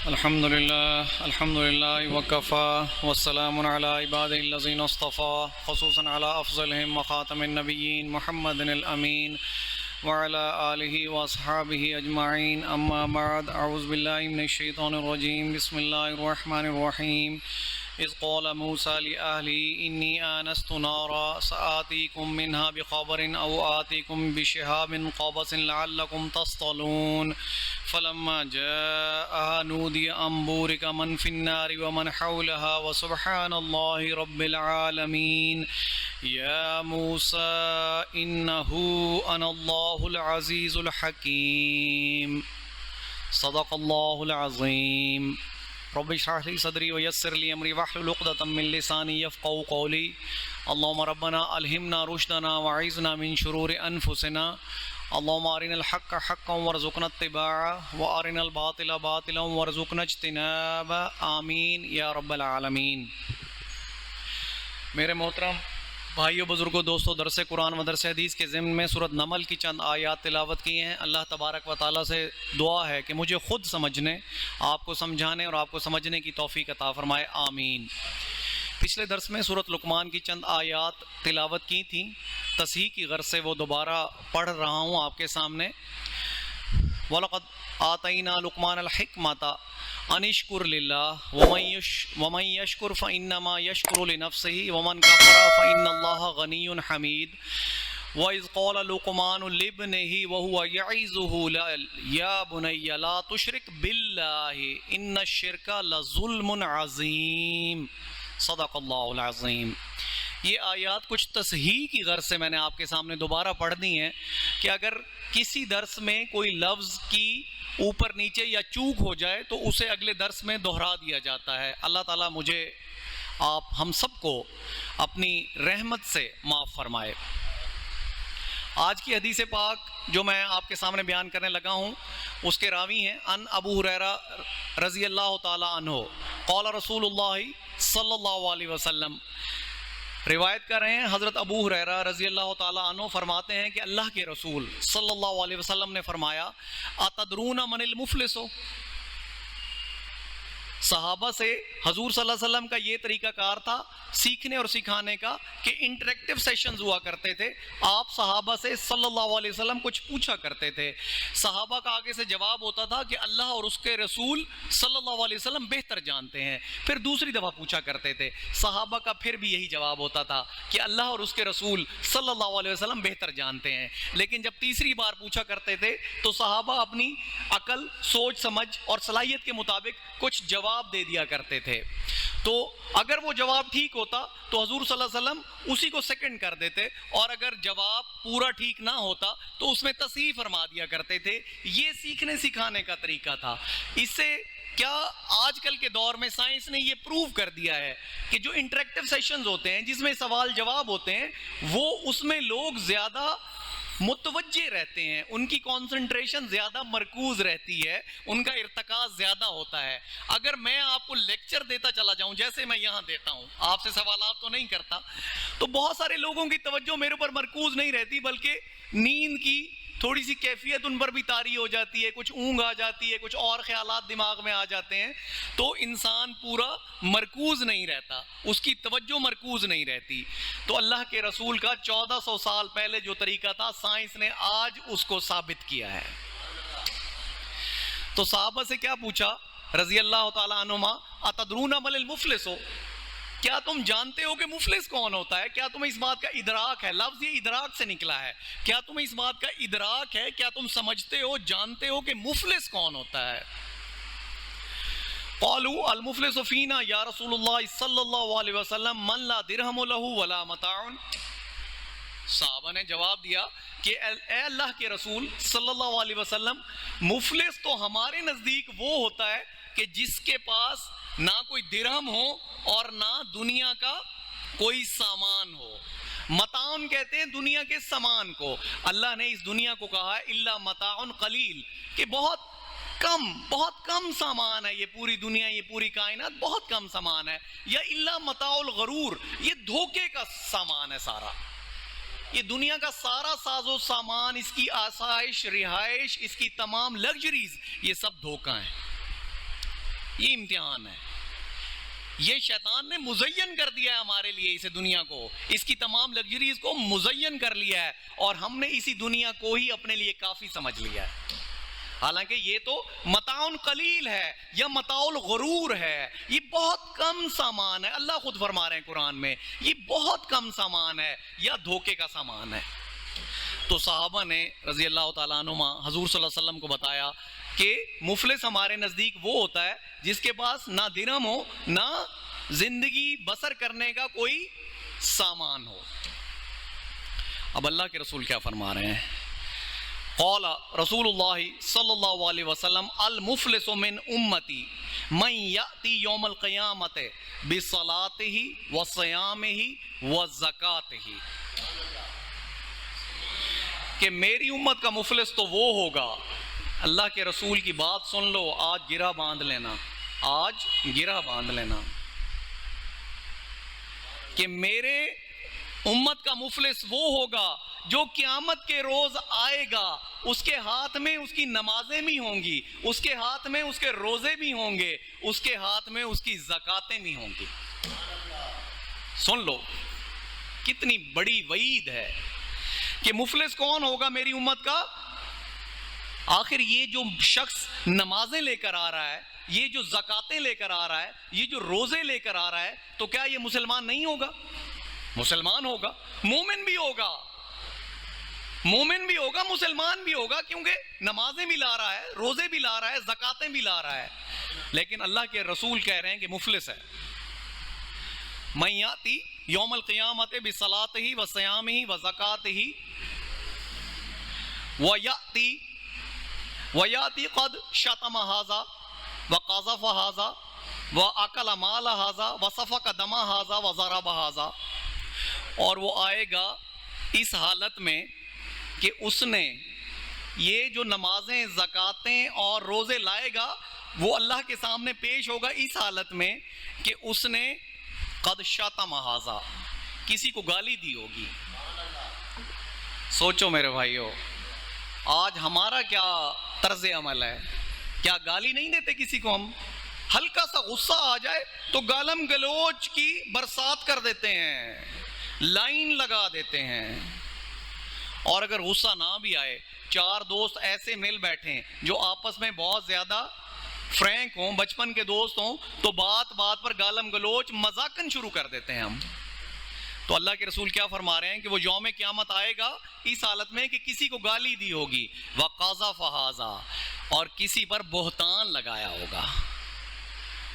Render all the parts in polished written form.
الحمد لله وكفى والسلام على عباده الذين اصطفى خصوصا على أفضلهم وخاتم النبيين محمد الأمين وعلى آله وأصحابه أجمعين أما بعد أعوذ بالله من الشيطان الرجيم بسم الله الرحمن الرحيم إذ قال موسى لأهله إني آنست نارا سآتيكم منها بخبر أو آتيكم بشهاب قبس لعلكم تصطلون فلما جاءها نودي أن بورك من في النار ومن حولها وسبحان الله رب العالمين يا موسى إنه أنا الله العزيز الحكيم صدق الله العظيم رب اشرح لي صدري ويسر لي امري واحلل عقدة من لساني يفقهوا قولي اللهم ربنا الهمنا رشدنا واعذنا من شرور انفسنا اللهم ارنا الحق حقا وارزقنا اتباعه وارنا الباطل باطلا وارزقنا اجتنابه آمین یا رب العالمین۔ میرے محترم بھائیو بزرگوں دوستو، درس قرآن و درس حدیث کے ضمن میں سورۃ نمل کی چند آیات تلاوت کی ہیں۔ اللہ تبارک و تعالیٰ سے دعا ہے کہ مجھے خود سمجھنے، آپ کو سمجھانے اور آپ کو سمجھنے کی توفیق عطا فرمائے، آمین۔ پچھلے درس میں سورۃ لقمان کی چند آیات تلاوت کی تھیں، تصحیح کی غرض سے وہ دوبارہ پڑھ رہا ہوں آپ کے سامنے۔ وَلَقَدْ آتَيْنَا لُقْمَانَ الْحِكْمَةَ أَنِ اشْكُرْ لِلَّهِ وَمَنْ يَشْكُرْ فَإِنَّمَا يَشْكُرُ لِنَفْسِهِ وَمَنْ كَفَرَ فَإِنَّ اللَّهَ غَنِيٌّ حَمِيدٌ وَإِذْ قَالَ لُقْمَانُ لِابْنِهِ وَهُوَ يَعِظُهُ يَا بُنَيَّ لَا تُشْرِكْ بِاللَّهِ إِنَّ الشِّرْكَ لَظُلْمٌ عَظِيمٌ صدق اللہ العظیم۔ یہ آیات کچھ تصحیح کی غرض سے میں نے آپ کے سامنے دوبارہ پڑھ دی ہیں کہ اگر کسی درس میں کوئی لفظ کی اوپر نیچے یا چوک ہو جائے تو اسے اگلے درس میں دہرا دیا جاتا ہے۔ اللہ تعالیٰ مجھے آپ ہم سب کو اپنی رحمت سے معاف فرمائے۔ آج کی حدیث پاک جو میں آپ کے سامنے بیان کرنے لگا ہوں اس کے راوی ہیں ان ابو ہریرہ رضی اللہ تعالی عنہ قال رسول اللہ صلی اللہ علیہ وسلم، روایت کر رہے ہیں حضرت ابو ہریرہ رضی اللہ تعالی عنہ فرماتے ہیں کہ اللہ کے رسول صلی اللہ علیہ وسلم نے فرمایا اتدرون من المفلس، صحابہ سے حضور صلی اللہ علیہ وسلم کا یہ طریقہ کار تھا سیکھنے اور سکھانے کا کہ انٹریکٹیو سیشنز ہوا کرتے تھے۔ آپ صحابہ سے صلی اللہ علیہ وسلم کچھ پوچھا کرتے تھے، صحابہ کا آگے سے جواب ہوتا تھا کہ اللہ اور اس کے رسول صلی اللہ علیہ وسلم بہتر جانتے ہیں۔ پھر دوسری دفعہ پوچھا کرتے تھے، صحابہ کا پھر بھی یہی جواب ہوتا تھا کہ اللہ اور اس کے رسول صلی اللہ علیہ وسلم بہتر جانتے ہیں۔ لیکن جب تیسری بار پوچھا کرتے تھے تو صحابہ اپنی عقل، سوچ سمجھ اور صلاحیت کے مطابق کچھ جواب دے دیا کرتے تھے۔ تو اگر وہ جواب ٹھیک ہوتا تو حضور صلی اللہ علیہ وسلم اسی کو سیکنڈ کر دیتے، اور اگر جواب پورا ٹھیک نہ ہوتا تو اس میں تصحیح فرما دیا کرتے تھے۔ یہ سیکھنے سکھانے کا طریقہ تھا۔ اس سے کیا آج کل کے دور میں سائنس نے یہ پروو کر دیا ہے کہ جو انٹریکٹیو سیشنز ہوتے ہیں جس میں سوال جواب ہوتے ہیں وہ اس میں لوگ زیادہ متوجہ رہتے ہیں، ان کی کانسنٹریشن زیادہ مرکوز رہتی ہے، ان کا ارتکاز زیادہ ہوتا ہے۔ اگر میں آپ کو لیکچر دیتا چلا جاؤں جیسے میں یہاں دیتا ہوں، آپ سے سوالات تو نہیں کرتا، تو بہت سارے لوگوں کی توجہ میرے اوپر مرکوز نہیں رہتی، بلکہ نیند کی تھوڑی سی کیفیت ان پر بھی طاری ہو جاتی ہے، کچھ اونگ آ جاتی ہے، کچھ اور خیالات دماغ میں آ جاتے ہیں، تو انسان پورا مرکوز نہیں رہتا، اس کی توجہ مرکوز نہیں رہتی۔ تو اللہ کے رسول کا 1400 سال پہلے جو طریقہ تھا سائنس نے آج اس کو ثابت کیا ہے۔ تو صحابہ سے کیا پوچھا رضی اللہ تعالی عنہما اتدرون من المفلس، کیا تم جانتے ہو کہ مفلس کون ہوتا ہے؟ کیا تمہیں اس بات کا ادراک ہے؟ لفظ یہ ادراک سے نکلا ہے۔ کیا تمہیں اس بات کا ادراک ہے؟ کیا تم سمجھتے ہو، جانتے ہو کہ مفلس کون ہوتا ہے؟ قالوا المفلس فینا یا رسول اللہ صلی اللہ علیہ وسلم من لا درہم لہ ولا متاع، صحابہ نے جواب دیا کہ اے اللہ کے رسول صلی اللہ علیہ وسلم، مفلس تو ہمارے نزدیک وہ ہوتا ہے کہ جس کے پاس نہ کوئی درہم ہو اور نہ دنیا کا کوئی سامان ہو۔ متاعن کہتے ہیں دنیا کے سامان کو۔ اللہ نے اس دنیا کو کہا ہے الا متاع قلیل، کہ بہت کم سامان ہے یہ پوری دنیا، یہ پوری کائنات بہت کم سامان ہے۔ یا الا متاع الغرور، یہ دھوکے کا سامان ہے سارا۔ یہ دنیا کا سارا ساز و سامان، اس کی آسائش، رہائش، اس کی تمام لگژریز، یہ سب دھوکہ ہیں۔ یہ امتحان ہے. یہ شیطان نے مزین کر دیا ہے ہمارے لیے اسے دنیا کو, اس کی تمام لگژریز کو مزین کر لیا ہے, اور ہم نے اسی دنیا کو ہی اپنے لیے کافی سمجھ لیا ہے. حالانکہ یہ تو متاع قلیل ہے یا متاع الغرور ہے, یہ بہت کم سامان ہے. اللہ خود فرما رہے ہیں قرآن میں, یہ بہت کم سامان ہے یا دھوکے کا سامان ہے. تو صحابہ نے رضی اللہ تعالیٰ عنہما حضور صلی اللہ علیہ وسلم کو بتایا کہ مفلس ہمارے نزدیک وہ ہوتا ہے جس کے پاس نہ درہم ہو نہ زندگی بسر کرنے کا کوئی سامان ہو. اب اللہ کے رسول کیا فرما رہے ہیں؟ قال رسول اللہ صلی اللہ علیہ وسلم المفلس من امتی من یأتی یوم القیامت بصلاتہ وصیامہ وزکاتہ, کہ میری امت کا مفلس تو وہ ہوگا. اللہ کے رسول کی بات سن لو, آج گرہ باندھ لینا, آج گرہ باندھ لینا, کہ میرے امت کا مفلس وہ ہوگا جو قیامت کے روز آئے گا, اس کے ہاتھ میں اس کی نمازیں بھی ہوں گی, اس کے ہاتھ میں اس کے روزے بھی ہوں گے, اس کے ہاتھ میں اس کی زکاتیں بھی ہوں گی. سن لو کتنی بڑی وعید ہے کہ مفلس کون ہوگا میری امت کا. آخر یہ جو شخص نمازیں لے کر آ رہا ہے, یہ جو زکاتیں لے کر آ رہا ہے, یہ جو روزے لے کر آ رہا ہے, تو کیا یہ مسلمان نہیں ہوگا؟ مسلمان ہوگا, مومن بھی ہوگا, مومن بھی ہوگا, مسلمان بھی ہوگا, کیونکہ نمازیں بھی لا رہا ہے, روزے بھی لا رہا ہے, زکاتیں بھی لا رہا ہے. لیکن اللہ کے رسول کہہ رہے ہیں کہ مفلس ہے. من یاتی یوم القیامت بصلاتہ وصیامہ وزکاتہ ویاتی قد شتم ھذا وقذف ھذا واکل مال ھذا وسفک دم ھذا وضرب ھذا, اور وہ آئے گا اس حالت میں کہ اس نے یہ جو نمازیں, زکاتیں اور روزے لائے گا, وہ اللہ کے سامنے پیش ہوگا اس حالت میں کہ اس نے قد شتم ھذا, کسی کو گالی دی ہوگی. سوچو میرے بھائیو, آج ہمارا کیا طرز عمل ہے؟ کیا گالی نہیں دیتے کسی کو؟ ہم ہلکا سا غصہ آ جائے تو گالم گلوچ کی برسات کر دیتے ہیں, لائن لگا دیتے ہیں. اور اگر غصہ نہ بھی آئے, چار دوست ایسے مل بیٹھیں جو آپس میں بہت زیادہ فرینک ہوں, بچپن کے دوست ہوں, تو بات بات پر گالم گلوچ مذاقن شروع کر دیتے ہیں ہم. تو اللہ کے رسول کیا فرما رہے ہیں کہ وہ یوم قیامت آئے گا اس حالت میں کہ کسی کو گالی دی ہوگی, وقذف ھذا, اور کسی پر بہتان لگایا ہوگا.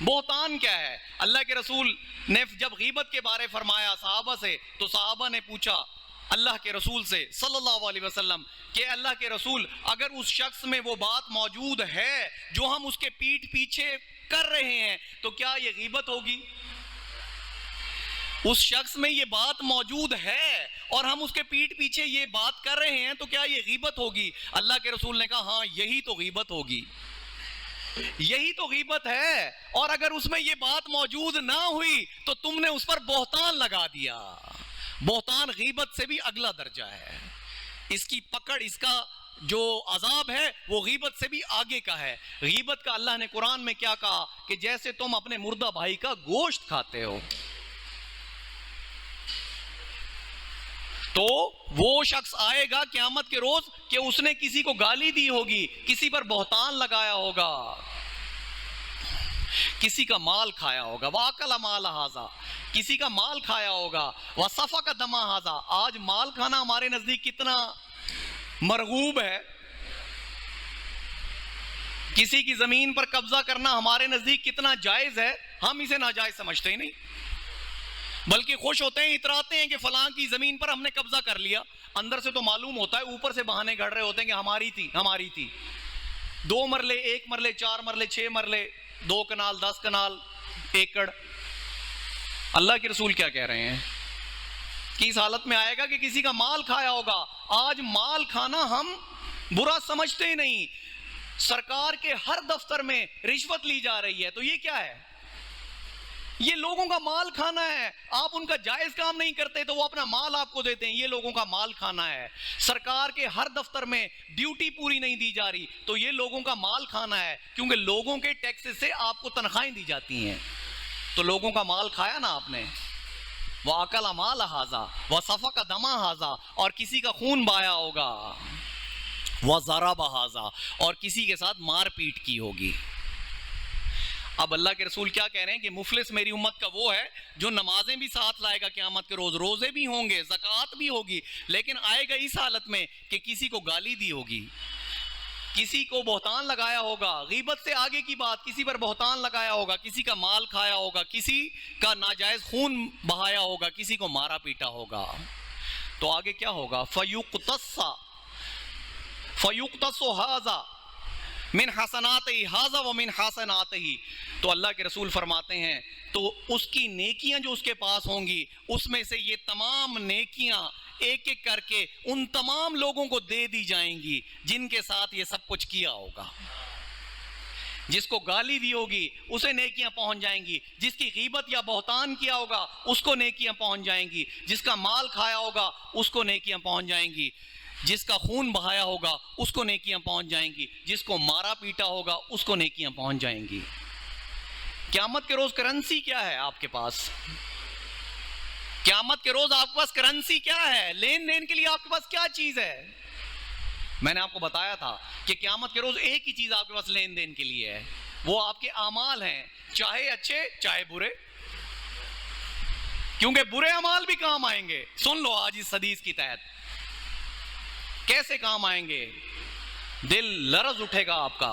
بہتان کیا ہے؟ اللہ کے رسول نے جب غیبت کے بارے فرمایا صحابہ سے, تو صحابہ نے پوچھا اللہ کے رسول سے صلی اللہ علیہ وسلم کہ اللہ کے رسول, اگر اس شخص میں وہ بات موجود ہے جو ہم اس کے پیٹھ پیچھے کر رہے ہیں, تو کیا یہ غیبت ہوگی؟ اس شخص میں یہ بات موجود ہے اور ہم اس کے پیٹھ پیچھے یہ بات کر رہے ہیں, تو کیا یہ غیبت ہوگی؟ اللہ کے رسول نے کہا ہاں, یہی تو غیبت ہوگی, یہی تو غیبت ہے. اور اگر اس میں یہ بات موجود نہ ہوئی تو تم نے اس پر بہتان لگا دیا. بہتان غیبت سے بھی اگلا درجہ ہے, اس کی پکڑ, اس کا جو عذاب ہے وہ غیبت سے بھی آگے کا ہے. غیبت کا اللہ نے قرآن میں کیا کہا کہ جیسے تم اپنے مردہ بھائی کا گوشت کھاتے ہو. تو وہ شخص آئے گا قیامت کے روز کہ اس نے کسی کو گالی دی ہوگی, کسی پر بہتان لگایا ہوگا, کسی کا مال کھایا ہوگا, وَأَكَلَ مَالَ هَذَا, کسی کا مال کھایا ہوگا, وَسَفَكَ دَمَ هَذَا. آج مال کھانا ہمارے نزدیک کتنا مرغوب ہے, کسی کی زمین پر قبضہ کرنا ہمارے نزدیک کتنا جائز ہے. ہم اسے ناجائز سمجھتے ہی نہیں, بلکہ خوش ہوتے ہیں, اتراتے ہیں کہ فلاں کی زمین پر ہم نے قبضہ کر لیا. اندر سے تو معلوم ہوتا ہے, اوپر سے بہانے گھڑ رہے ہوتے ہیں کہ ہماری تھی, ہماری تھی. 2 مرلے, 1 مرلے, 4 مرلے, 6 مرلے, 2 کنال, 10 کنال, ایکڑ. اللہ کے رسول کیا کہہ رہے ہیں کہ اس حالت میں آئے گا کہ کسی کا مال کھایا ہوگا. آج مال کھانا ہم برا سمجھتے ہی نہیں. سرکار کے ہر دفتر میں رشوت لی جا رہی ہے, تو یہ کیا ہے؟ یہ لوگوں کا مال کھانا ہے، آپ ان کا جائز کام نہیں کرتے تو وہ اپنا مال آپ کو دیتے ہیں، یہ لوگوں کا مال کھانا ہے۔ سرکار کے ہر دفتر میں ڈیوٹی پوری نہیں دی جا رہی تو یہ لوگوں کا مال کھانا ہے، کیونکہ لوگوں کے ٹیکس سے آپ کو تنخواہیں دی جاتی ہیں، تو لوگوں کا مال کھایا نا آپ نے۔ وَأَكَلَ مَالَ هَذَا وَسَفَكَ دَمَ هَذَا، اور کسی کا خون بہایا ہوگا، وَضَرَبَ هَذَا، اور کسی کے ساتھ مار پیٹ کی ہوگی۔ اب اللہ کے رسول کیا کہہ رہے ہیں کہ مفلس میری امت کا وہ ہے جو نمازیں بھی ساتھ لائے گا قیامت کے روز، روزے بھی ہوں گے، زکوٰۃ بھی ہوگی، لیکن آئے گا اس حالت میں کہ کسی کو گالی دی ہوگی، کسی کو بہتان لگایا ہوگا، غیبت سے آگے کی بات، کسی پر بہتان لگایا ہوگا، کسی کا مال کھایا ہوگا، کسی کا ناجائز خون بہایا ہوگا، کسی کو مارا پیٹا ہوگا، تو آگے کیا ہوگا؟ فَيُقْتَصُ هَذَا من حسناتہی ہذا ومن حسناتہی، تو اللہ کے رسول فرماتے ہیں تو اس کی نیکیاں جو اس کے پاس ہوں گی اس میں سے یہ تمام نیکیاں ایک ایک کر کے ان تمام لوگوں کو دے دی جائیں گی جن کے ساتھ یہ سب کچھ کیا ہوگا۔ جس کو گالی دی ہوگی اسے نیکیاں پہنچ جائیں گی، جس کی غیبت یا بہتان کیا ہوگا اس کو نیکیاں پہنچ جائیں گی، جس کا مال کھایا ہوگا اس کو نیکیاں پہنچ جائیں گی، جس کا خون بہایا ہوگا اس کو نیکیاں پہنچ جائیں گی، جس کو مارا پیٹا ہوگا اس کو نیکیاں پہنچ جائیں گی۔ قیامت کے روز کرنسی کیا ہے آپ کے پاس؟ قیامت کے روز آپ کے پاس کرنسی کیا ہے؟ لین دین کے لیے آپ کے پاس کیا چیز ہے؟ میں نے آپ کو بتایا تھا کہ قیامت کے روز ایک ہی چیز آپ کے پاس لین دین کے لیے ہے، وہ آپ کے اعمال ہیں، چاہے اچھے چاہے برے، کیونکہ برے اعمال بھی کام آئیں گے۔ سن لو آج اس حدیث کی تحت کیسے کام آئیں گے، دل لرز اٹھے گا آپ کا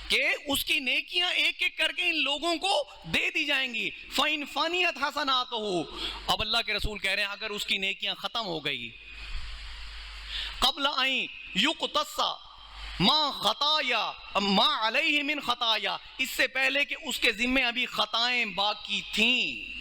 کہ اس کی نیکیاں ایک ایک کر کے ان لوگوں کو دے دی جائیں گی۔ فَإِنْ فَنِيَتْ حَسَنَاتُهُ، اب اللہ کے رسول کہہ رہے ہیں اگر اس کی نیکیاں ختم ہو گئی، قبل ان یقتص ما خطایا ما علیہ من خطایا، اس سے پہلے کہ اس کے ذمے ابھی خطائیں باقی تھیں،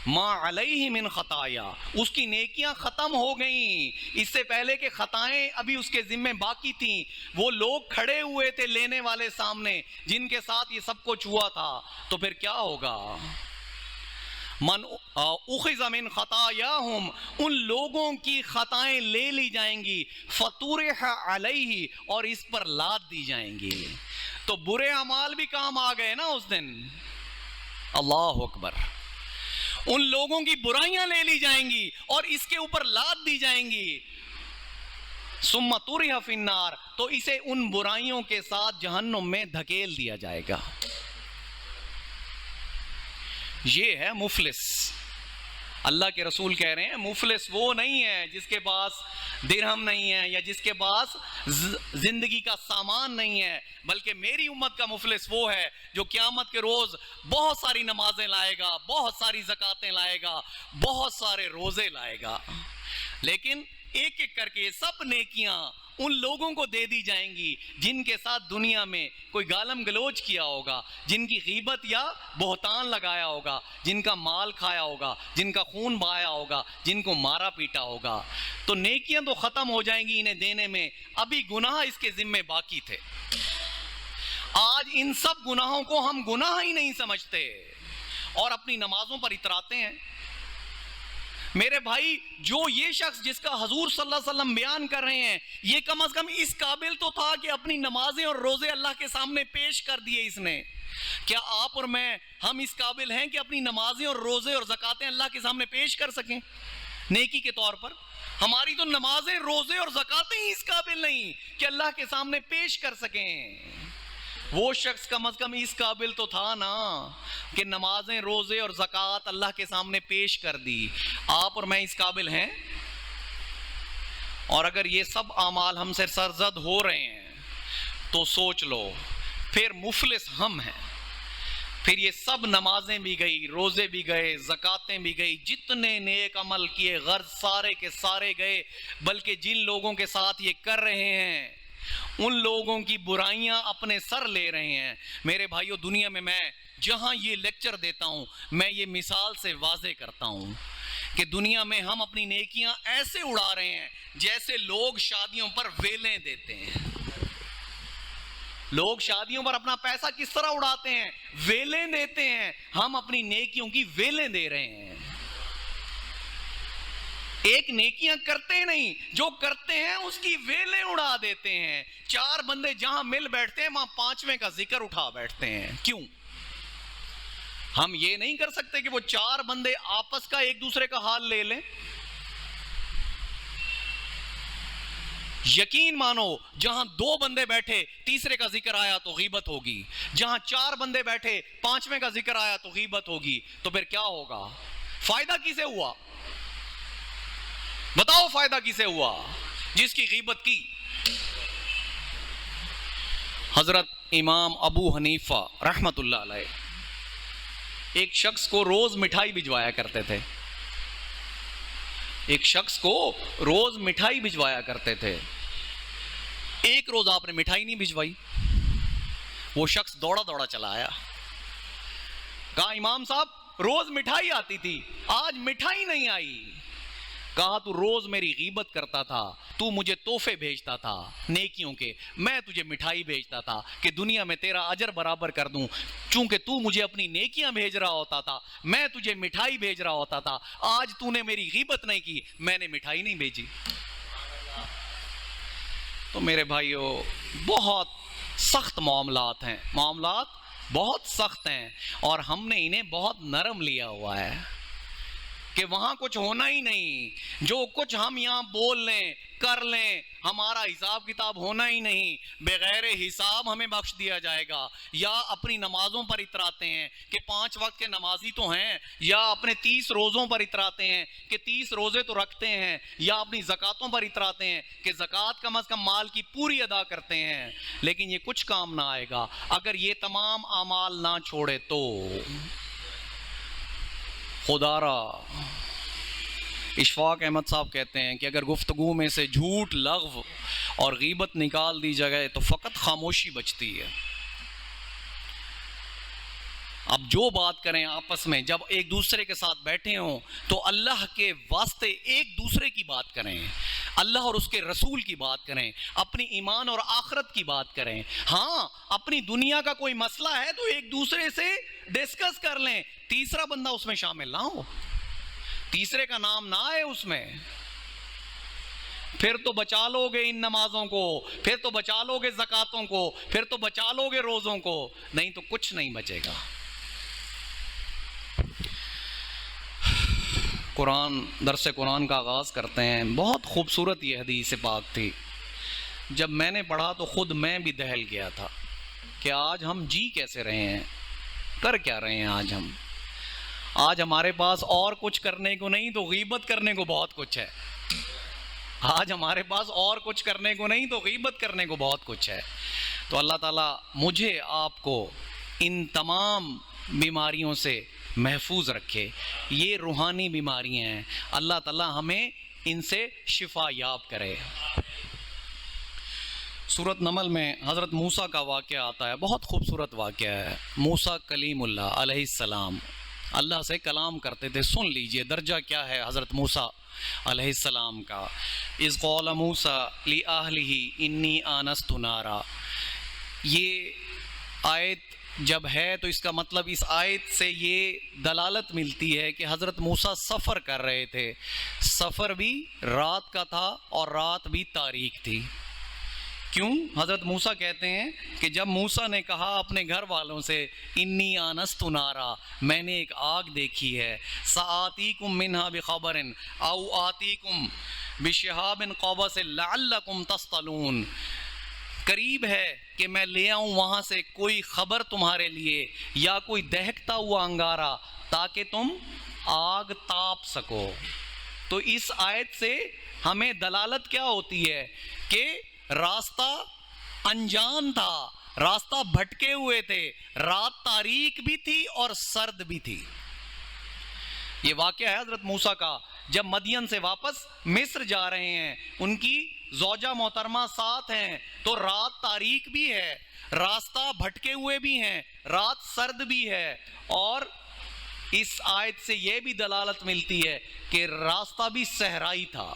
ما علیہ من خطایا، اس کی نیکیاں ختم ہو گئیں، اس سے پہلے کہ خطائیں ابھی اس کے ذمے باقی تھیں، وہ لوگ کھڑے ہوئے تھے لینے والے سامنے جن کے ساتھ یہ سب کچھ ہوا تھا، تو پھر کیا ہوگا؟ من اخذ من خطایاہم، ان لوگوں کی خطائیں لے لی جائیں گی، فطرح علیہ، اور اس پر لاد دی جائیں گی۔ تو برے اعمال بھی کام آ گئے نا اس دن، اللہ اکبر، ان لوگوں کی برائیاں لے لی جائیں گی اور اس کے اوپر لاد دی جائیں گی، ثم طرح فی النار، تو اسے ان برائیوں کے ساتھ جہنم میں دھکیل دیا جائے گا۔ یہ ہے مفلس۔ اللہ کے رسول کہہ رہے ہیں مفلس وہ نہیں ہے جس کے پاس درہم نہیں ہے یا جس کے پاس زندگی کا سامان نہیں ہے، بلکہ میری امت کا مفلس وہ ہے جو قیامت کے روز بہت ساری نمازیں لائے گا، بہت ساری زکاتیں لائے گا، بہت سارے روزے لائے گا، لیکن ایک ایک کر کے سب نیکیاں ان لوگوں کو دے دی جائیں گی جن کے ساتھ دنیا میں کوئی گالم گلوچ کیا ہوگا، جن کی غیبت یا بہتان لگایا ہوگا، جن کا مال کھایا ہوگا، جن کا خون بہایا ہوگا، جن کو مارا پیٹا ہوگا۔ تو نیکیاں تو ختم ہو جائیں گی انہیں دینے میں، ابھی گناہ اس کے ذمے باقی تھے۔ آج ان سب گناہوں کو ہم گناہ ہی نہیں سمجھتے اور اپنی نمازوں پر اتراتے ہیں۔ میرے بھائی، جو یہ شخص جس کا حضور صلی اللہ علیہ وسلم بیان کر رہے ہیں، یہ کم از کم اس قابل تو تھا کہ اپنی نمازیں اور روزے اللہ کے سامنے پیش کر دیے اس نے۔ کیا آپ اور میں، ہم اس قابل ہیں کہ اپنی نمازیں اور روزے اور زکاتیں اللہ کے سامنے پیش کر سکیں نیکی کے طور پر؟ ہماری تو نمازیں، روزے اور زکاتیں ہی اس قابل نہیں کہ اللہ کے سامنے پیش کر سکیں۔ وہ شخص کم از کم اس قابل تو تھا نا کہ نمازیں، روزے اور زکوٰۃ اللہ کے سامنے پیش کر دی۔ آپ اور میں اس قابل ہیں؟ اور اگر یہ سب اعمال ہم سے سرزد ہو رہے ہیں تو سوچ لو پھر مفلس ہم ہیں۔ پھر یہ سب نمازیں بھی گئی، روزے بھی گئے، زکاتیں بھی گئی، جتنے نیک عمل کیے غرض سارے کے سارے گئے، بلکہ جن لوگوں کے ساتھ یہ کر رہے ہیں ان لوگوں کی برائیاں اپنے سر لے رہے ہیں۔ میرے بھائیو، دنیا میں جہاں یہ لیکچر دیتا ہوں میں یہ مثال سے واضح کرتا ہوں کہ دنیا میں ہم اپنی نیکیاں ایسے اڑا رہے ہیں جیسے لوگ شادیوں پر ویلیں دیتے ہیں۔ لوگ شادیوں پر اپنا پیسہ کس طرح اڑاتے ہیں؟ ویلیں دیتے ہیں. ہم اپنی نیکیوں کی ویلیں دے رہے ہیں. ایک نیکیاں کرتے نہیں، جو کرتے ہیں اس کی ویلیں اڑا دیتے ہیں. 4 بندے جہاں مل بیٹھتے ہیں وہاں 5ویں کا ذکر اٹھا بیٹھتے ہیں. کیوں؟ ہم یہ نہیں کر سکتے کہ وہ 4 بندے آپس کا ایک دوسرے کا حال لے لیں؟ یقین مانو جہاں 2 بندے بیٹھے تیسرے کا ذکر آیا تو غیبت ہوگی، جہاں 4 بندے بیٹھے 5ویں کا ذکر آیا تو غیبت ہوگی. تو پھر کیا ہوگا؟ فائدہ کسے ہوا؟ بتاؤ فائدہ کسے ہوا؟ جس کی غیبت کی. حضرت امام ابو حنیفہ رحمت اللہ علیہ ایک شخص کو روز مٹھائی بھجوایا کرتے تھے. ایک شخص کو روز مٹھائی بھجوایا کرتے تھے. ایک روز آپ نے مٹھائی نہیں بھجوائی. وہ شخص دوڑا دوڑا چلا آیا. کہا امام صاحب روز مٹھائی آتی تھی، آج مٹھائی نہیں آئی. کہا تو روز میری غیبت کرتا تھا، تو مجھے تحفے بھیجتا تھا نیکیوں کے، میں تجھے مٹھائی بھیجتا تھا کہ دنیا میں تیرا اجر برابر کر دوں. چونکہ تو مجھے اپنی نیکیاں بھیج رہا ہوتا تھا، میں تجھے مٹھائی بھیج رہا ہوتا تھا. آج تو نے میری غیبت نہیں کی، میں نے مٹھائی نہیں بھیجی. تو میرے بھائیو بہت سخت معاملات ہیں، معاملات بہت سخت ہیں، اور ہم نے انہیں بہت نرم لیا ہوا ہے کہ وہاں کچھ ہونا ہی نہیں. جو کچھ ہم یہاں بول لیں کر لیں ہمارا حساب کتاب ہونا ہی نہیں. بغیر حساب ہمیں بخش دیا جائے گا. یا اپنی نمازوں پر اتراتے ہیں کہ 5 وقت کے نمازی تو ہیں، یا اپنے 30 روزوں پر اتراتے ہیں کہ 30 روزے تو رکھتے ہیں، یا اپنی زکاتوں پر اتراتے ہیں کہ زکات کم از کم مال کی پوری ادا کرتے ہیں. لیکن یہ کچھ کام نہ آئے گا اگر یہ تمام اعمال نہ چھوڑے تو. خدا را اشفاق احمد صاحب کہتے ہیں کہ اگر گفتگو میں سے جھوٹ، لغو اور غیبت نکال دی جائے تو فقط خاموشی بچتی ہے. اب جو بات کریں آپس میں جب ایک دوسرے کے ساتھ بیٹھے ہوں تو اللہ کے واسطے ایک دوسرے کی بات کریں، اللہ اور اس کے رسول کی بات کریں، اپنی ایمان اور آخرت کی بات کریں. ہاں اپنی دنیا کا کوئی مسئلہ ہے تو ایک دوسرے سے ڈسکس کر لیں. تیسرا بندہ اس میں شامل نہ ہو، تیسرے کا نام نہ آئے اس میں. پھر تو بچا لو گے ان نمازوں کو، پھر تو بچا لو گے زکاتوں کو، پھر تو بچا لو گے روزوں کو، نہیں تو کچھ نہیں بچے گا. درس قرآن کا آغاز کرتے ہیں. بہت خوبصورت یہ حدیث پاک تھی. جب میں نے پڑھا تو خود میں بھی دہل گیا تھا کہ آج ہم جی کیسے رہے ہیں، کر کیا رہے ہیں. آج ہمارے پاس اور کچھ کرنے کو نہیں تو غیبت کرنے کو بہت کچھ ہے. آج ہمارے پاس اور کچھ کرنے کو نہیں تو غیبت کرنے کو بہت کچھ ہے. تو اللہ تعالیٰ مجھے آپ کو ان تمام بیماریوں سے محفوظ رکھے. یہ روحانی بیماریاں ہیں، اللہ تعالیٰ ہمیں ان سے شفا یاب کرے. سورۃ نمل میں حضرت موسیٰ کا واقعہ آتا ہے، بہت خوبصورت واقعہ ہے. موسیٰ کلیم اللہ علیہ السلام اللہ سے کلام کرتے تھے. سن لیجئے درجہ کیا ہے حضرت موسیٰ علیہ السلام کا. اذ قال موسیٰ لأہلہ انی آنست نارا. یہ آیت جب ہے تو اس کا مطلب اس آیت سے یہ دلالت ملتی ہے کہ حضرت موسیٰ سفر کر رہے تھے. سفر بھی رات کا تھا اور رات بھی تاریک تھی. کیوں؟ حضرت موسیٰ کہتے ہیں کہ جب موسیٰ نے کہا اپنے گھر والوں سے انی آنست نارا، میں نے ایک آگ دیکھی ہے، سآتیکم منہا بخبر او آتیکم بشہاب قبس لعلکم تصطلون، قریب ہے کہ میں لے آؤں وہاں سے کوئی خبر تمہارے لیے یا کوئی دہکتا ہوا انگارہ تاکہ تم آگ تاپ سکو. تو اس آیت سے ہمیں دلالت کیا ہوتی ہے کہ راستہ انجان تھا، راستہ بھٹکے ہوئے تھے، رات تاریک بھی تھی اور سرد بھی تھی. یہ واقعہ ہے حضرت موسیٰ کا جب مدین سے واپس مصر جا رہے ہیں. ان کی زوجہ محترمہ ساتھ ہیں تو رات تاریک بھی ہے، راستہ بھٹکے ہوئے بھی ہیں، رات سرد بھی ہے. اور اس آیت سے یہ بھی دلالت ملتی ہے کہ راستہ بھی صحرائی تھا،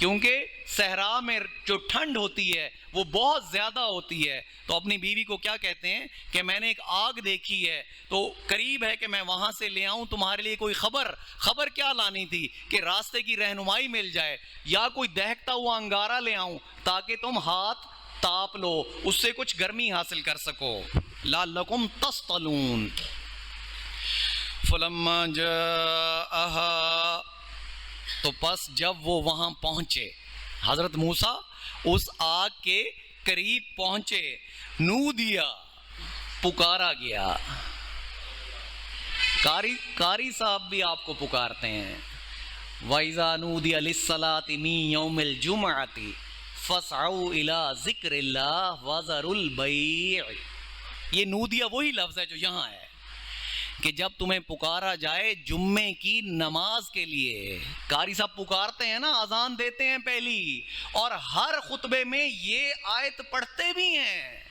کیونکہ صحرا میں جو ٹھنڈ ہوتی ہے وہ بہت زیادہ ہوتی ہے، تو اپنی بیوی کو کیا کہتے ہیں کہ میں نے ایک آگ دیکھی ہے تو قریب ہے کہ میں وہاں سے لے آؤں تمہارے لیے کوئی خبر کیا لانی تھی کہ راستے کی رہنمائی مل جائے، یا کوئی دہکتا ہوا انگارہ لے آؤں تاکہ تم ہاتھ تاپ لو، اس سے کچھ گرمی حاصل کر سکو، لعلکم تصطلون۔ فلما جاءها، تو پس جب وہ وہاں پہنچے، حضرت موسیٰ اس آگ کے قریب پہنچے، نودیا، پکارا گیا۔ قاری صاحب بھی آپ کو پکارتے ہیں، وَإِذَا نُودِيَ لِلصَّلَاةِ مِن يَوْمِ الْجُمْعَةِ فَاسْعَوْا إِلَىٰ ذِكْرِ اللَّهِ وَذَرُوا الْبَيْعَ۔ یہ نودیا وہی لفظ ہے جو یہاں ہے کہ جب تمہیں پکارا جائے جمعے کی نماز کے لیے۔ قاری صاحب پکارتے ہیں نا، اذان دیتے ہیں پہلی، اور ہر خطبے میں یہ آیت پڑھتے بھی ہیں،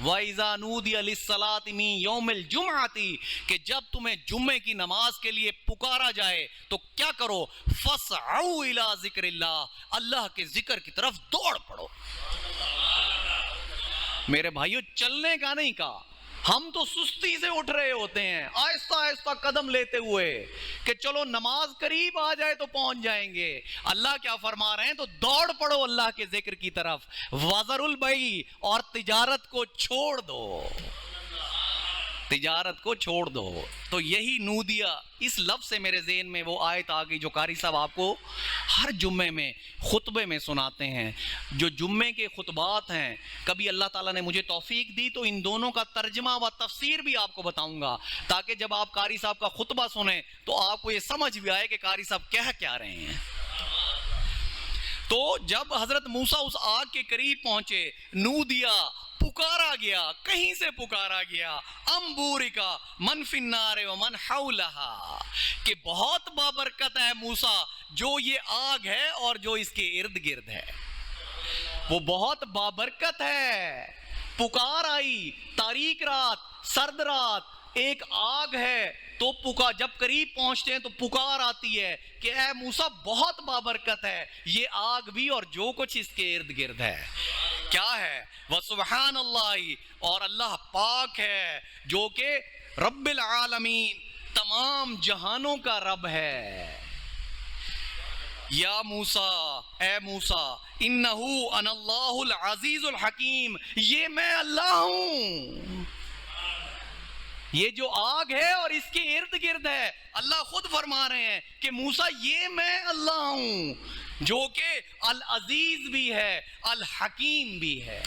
وَإِذَا نُودِيَ لِلصَّلَاةِ مِن يَوْمِ الْجُمْعَةِ، کہ جب تمہیں جمعے کی نماز کے لیے پکارا جائے تو کیا کرو، فَاسْعَوْا إِلَىٰ ذِكْرِ اللَّهِ، اللہ کے ذکر کی طرف دوڑ پڑو۔ میرے بھائیو، چلنے کا نہیں کہا، ہم تو سستی سے اٹھ رہے ہوتے ہیں، آہستہ آہستہ قدم لیتے ہوئے کہ چلو نماز قریب آ جائے تو پہنچ جائیں گے۔ اللہ کیا فرما رہے ہیں، تو دوڑ پڑو اللہ کے ذکر کی طرف، وَذَرُوا الْبَيْعَ، اور تجارت کو چھوڑ دو، تجارت کو چھوڑ دو۔ تو یہی نودیا، اس لفظ سے میرے ذہن میں وہ آیت آ گئی جو قاری صاحب آپ کو ہر جمعے میں خطبے میں سناتے ہیں۔ جو جمعے کے خطبات ہیں، کبھی اللہ تعالیٰ نے مجھے توفیق دی تو ان دونوں کا ترجمہ و تفسیر بھی آپ کو بتاؤں گا، تاکہ جب آپ قاری صاحب کا خطبہ سنیں تو آپ کو یہ سمجھ بھی آئے کہ قاری صاحب کیا رہے ہیں۔ تو جب حضرت موسیٰ اس آگ کے قریب پہنچے، نودیا، پکارا گیا، کہیں سے پکارا گیا، امبورکا من فی النار ومن حولہا، کہ بہت بابرکت ہے موسیٰ جو یہ آگ ہے اور جو اس کے ارد گرد ہے، وہ بہت بابرکت ہے۔ پکار آئی، تاریک رات، سرد رات، ایک آگ ہے تو جب قریب پہنچتے ہیں تو پکار آتی ہے کہ اے موسیٰ بہت بابرکت ہے یہ آگ بھی اور جو کچھ اس کے ارد گرد ہے۔ کیا ہے؟ وَسُبْحَانَ اللَّهِ، اور اللہ پاک ہے جو کہ رب العالمین، تمام جہانوں کا رب ہے۔ یا موسیٰ، اے موسیٰ، اِنَّهُ أَنَا اللَّهُ الْعَزِيزُ الْحَكِيمُ، یہ میں اللہ ہوں۔ یہ جو آگ ہے اور اس کے ارد گرد ہے، اللہ خود فرما رہے ہیں کہ موسیٰ یہ میں اللہ ہوں جو کہ العزیز بھی ہے، الحکیم بھی ہے۔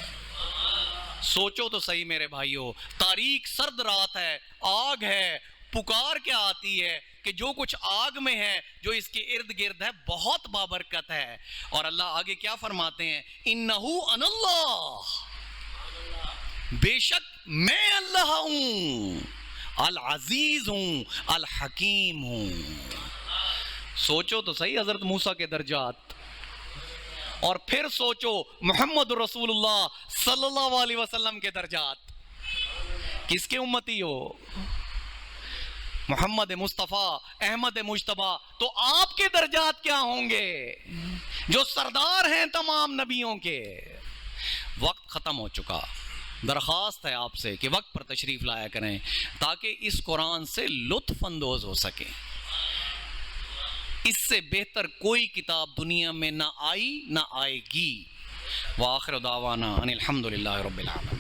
سوچو تو صحیح میرے بھائیو، تاریک سرد رات ہے، آگ ہے، پکار کیا آتی ہے کہ جو کچھ آگ میں ہے، جو اس کے ارد گرد ہے، بہت بابرکت ہے۔ اور اللہ آگے کیا فرماتے ہیں، اِنَّهُ أَنَا اللَّهُ، بے شک میں اللہ ہوں، العزیز ہوں، الحکیم ہوں۔ سوچو تو صحیح حضرت موسیٰ کے درجات، اور پھر سوچو محمد رسول اللہ صلی اللہ علیہ وسلم کے درجات۔ کس کے امتی ہو؟ محمد مصطفیٰ، احمد مجتبیٰ، تو آپ کے درجات کیا ہوں گے جو سردار ہیں تمام نبیوں کے۔ وقت ختم ہو چکا، درخواست ہے آپ سے کہ وقت پر تشریف لایا کریں تاکہ اس قرآن سے لطف اندوز ہو سکیں۔ اس سے بہتر کوئی کتاب دنیا میں نہ آئی نہ آئے گی۔ وآخر دعوانا ان الحمدللہ رب العالمین۔